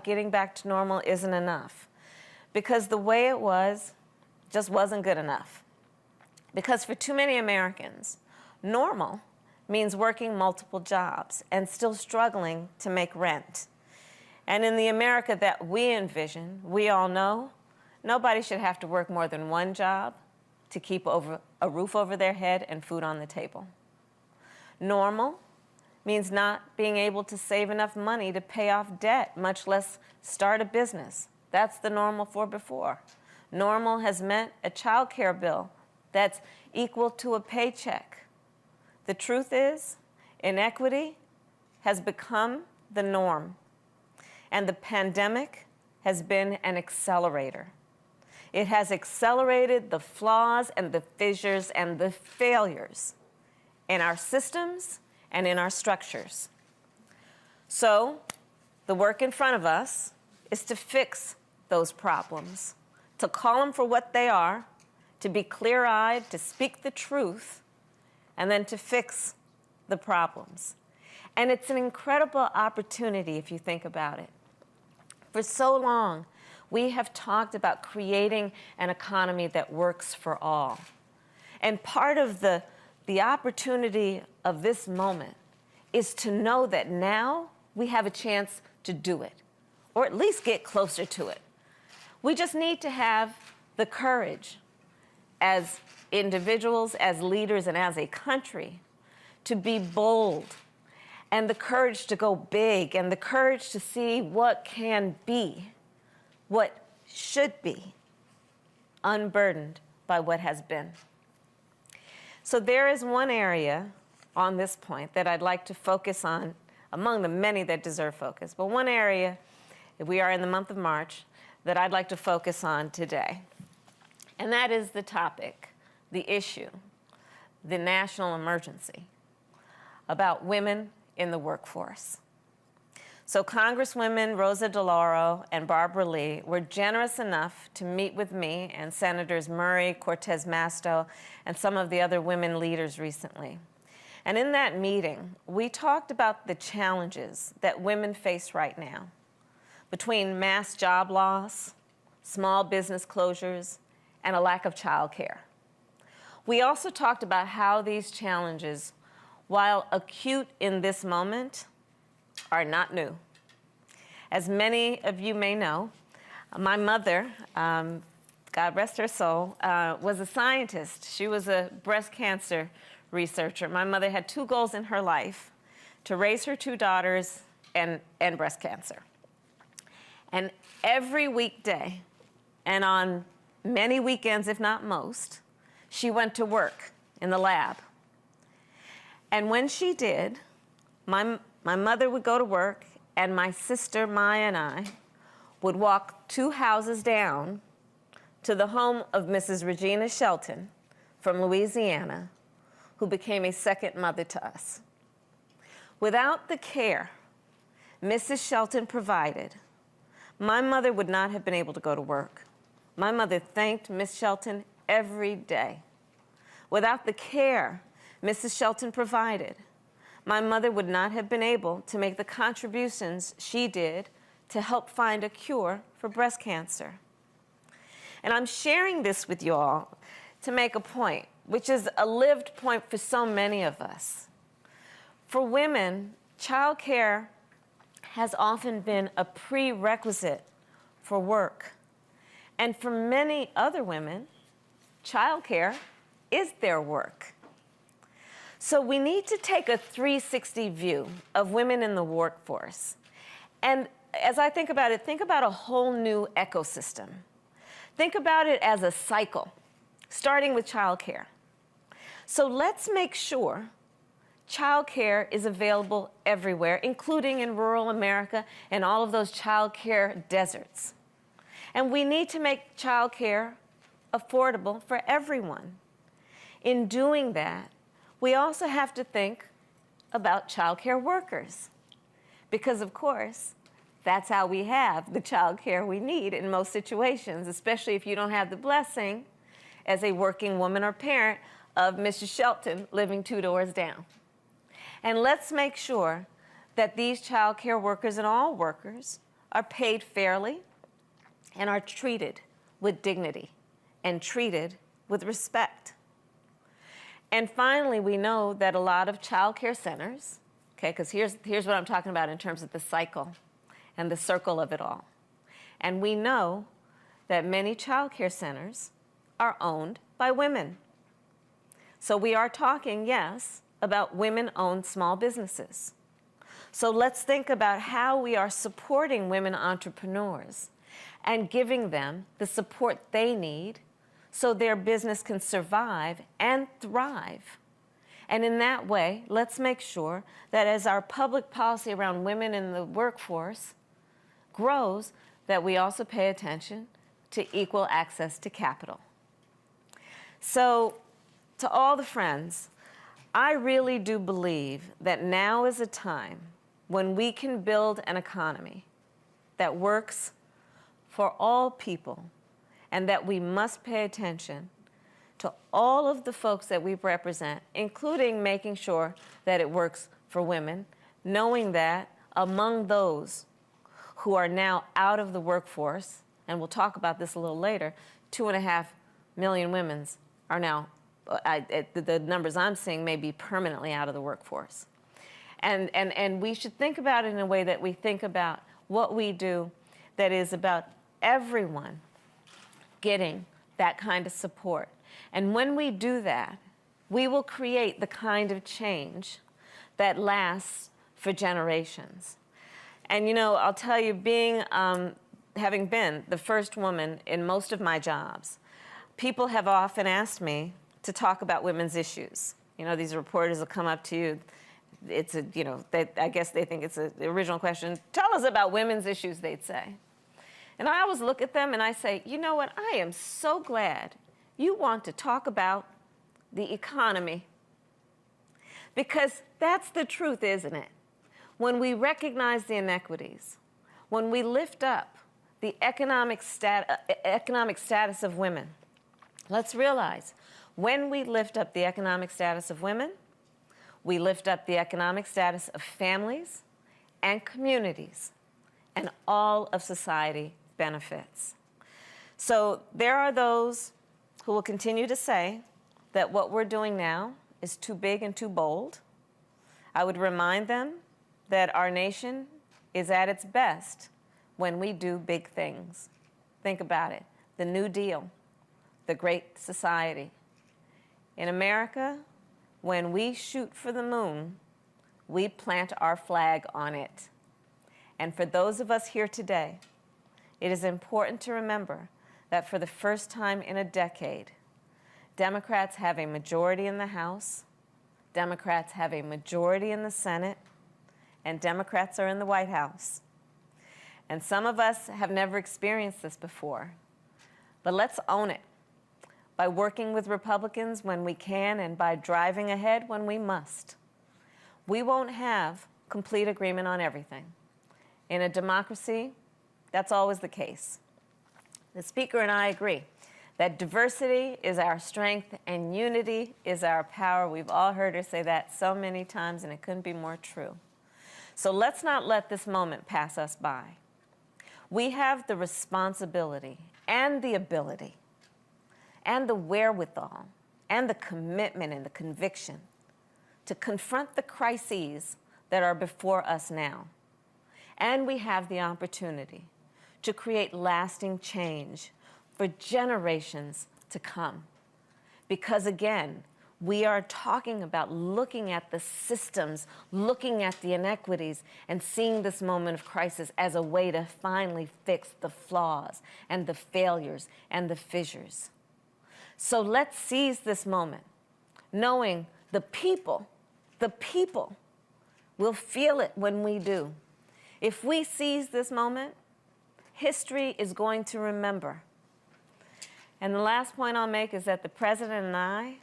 getting back to normal isn't enough, because the way it was just wasn't good enough. Because for too many Americans, normal means working multiple jobs and still struggling to make rent. And in the America that we envision, we all know, nobody should have to work more than one job to keep a roof over their head and food on the table. Normal means not being able to save enough money to pay off debt, much less start a business. That's the normal for before. Normal has meant a child care bill that's equal to a paycheck. The truth is, inequity has become the norm, and the pandemic has been an accelerator. It has accelerated the flaws and the fissures and the failures in our systems and in our structures. So, the work in front of us is to fix those problems, to call them for what they are, to be clear-eyed, to speak the truth, and then to fix the problems. And it's an incredible opportunity if you think about it. For so long, we have talked about creating an economy that works for all. And part of the opportunity of this moment is to know that now we have a chance to do it, or at least get closer to it. We just need to have the courage as individuals, as leaders, and as a country to be bold, and the courage to go big, and the courage to see what can be, what should be, unburdened by what has been. So there is one area on this point that I'd like to focus on, among the many that deserve focus, but one area, we are in the month of March, that I'd like to focus on today. And that is the topic, the issue, the national emergency about women in the workforce. So Congresswomen Rosa DeLauro and Barbara Lee were generous enough to meet with me and Senators Murray, Cortez Masto, and some of the other women leaders recently. And in that meeting, we talked about the challenges that women face right now between mass job loss, small business closures, and a lack of child care. We also talked about how these challenges, while acute in this moment, are not new. As many of you may know, my mother, God rest her soul, was a scientist. She was a breast cancer researcher. My mother had two goals in her life: to raise her two daughters and breast cancer. And every weekday, and on many weekends, if not most, she went to work in the lab. And when she did, my mother would go to work, and my sister Maya and I would walk 2 houses down to the home of Mrs. Regina Shelton from Louisiana, who became a second mother to us. Without the care Mrs. Shelton provided, my mother would not have been able to go to work. My mother thanked Miss Shelton every day. Without the care Mrs. Shelton provided, my mother would not have been able to make the contributions she did to help find a cure for breast cancer. And I'm sharing this with you all to make a point, which is a lived point for so many of us. For women, child care has often been a prerequisite for work. And for many other women, child care is their work. So we need to take a 360 view of women in the workforce. And as I think about it, think about a whole new ecosystem. Think about it as a cycle, starting with child care. So let's make sure child care is available everywhere, including in rural America and all of those child care deserts. And we need to make child care affordable for everyone. In doing that, we also have to think about child care workers, because of course, that's how we have the child care we need in most situations, especially if you don't have the blessing as a working woman or parent of Mrs. Shelton living 2 doors down. And let's make sure that these child care workers and all workers are paid fairly and are treated with dignity and treated with respect. And finally, we know that a lot of child care centers, okay, because here's what I'm talking about in terms of the cycle and the circle of it all. And we know that many child care centers are owned by women. So we are talking, yes, about women-owned small businesses. So let's think about how we are supporting women entrepreneurs and giving them the support they need so their business can survive and thrive. And in that way, let's make sure that as our public policy around women in the workforce grows, that we also pay attention to equal access to capital. So, to all the friends, I really do believe that now is a time when we can build an economy that works for all people, and that we must pay attention to all of the folks that we represent, including making sure that it works for women, knowing that among those who are now out of the workforce, and we'll talk about this a little later, 2.5 million women are now, the numbers I'm seeing may be permanently out of the workforce. And we should think about it in a way that we think about what we do that is about everyone getting that kind of support. And when we do that, we will create the kind of change that lasts for generations. And you know, I'll tell you, having been the first woman in most of my jobs, people have often asked me to talk about women's issues. You know, these reporters will come up to you. It's a, you know, I guess they think it's the original question. Tell us about women's issues, they'd say. And I always look at them and I say, you know what? I am so glad you want to talk about the economy. Because that's the truth, isn't it? When we recognize the inequities, when we lift up the economic status of women, let's realize when we lift up the economic status of women, we lift up the economic status of families and communities, and all of society benefits. So there are those who will continue to say that what we're doing now is too big and too bold. I would remind them that our nation is at its best when we do big things. Think about it. The New Deal, the Great Society. In America, when we shoot for the moon, we plant our flag on it. And for those of us here today, it is important to remember that for the first time in a decade, Democrats have a majority in the House, Democrats have a majority in the Senate, and Democrats are in the White House. And some of us have never experienced this before, but let's own it by working with Republicans when we can and by driving ahead when we must. We won't have complete agreement on everything. In a democracy, that's always the case. The Speaker and I agree that diversity is our strength and unity is our power. We've all heard her say that so many times, and it couldn't be more true. So let's not let this moment pass us by. We have the responsibility and the ability and the wherewithal and the commitment and the conviction to confront the crises that are before us now. And we have the opportunity to create lasting change for generations to come. Because again, we are talking about looking at the systems, looking at the inequities, and seeing this moment of crisis as a way to finally fix the flaws and the failures and the fissures. So let's seize this moment, knowing the people will feel it when we do. If we seize this moment, history is going to remember. And the last point I'll make is that the President and I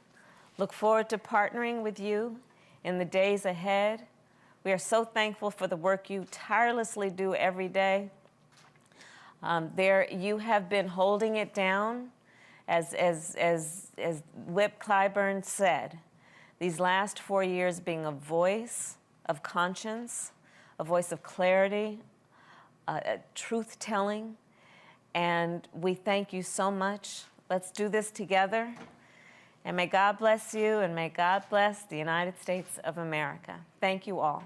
look forward to partnering with you in the days ahead. We are so thankful for the work you tirelessly do every day. You have been holding it down, as Whip Clyburn said, these last 4 years being a voice of conscience, a voice of clarity, truth-telling, and we thank you so much. Let's do this together, and may God bless you, and may God bless the United States of America. Thank you all.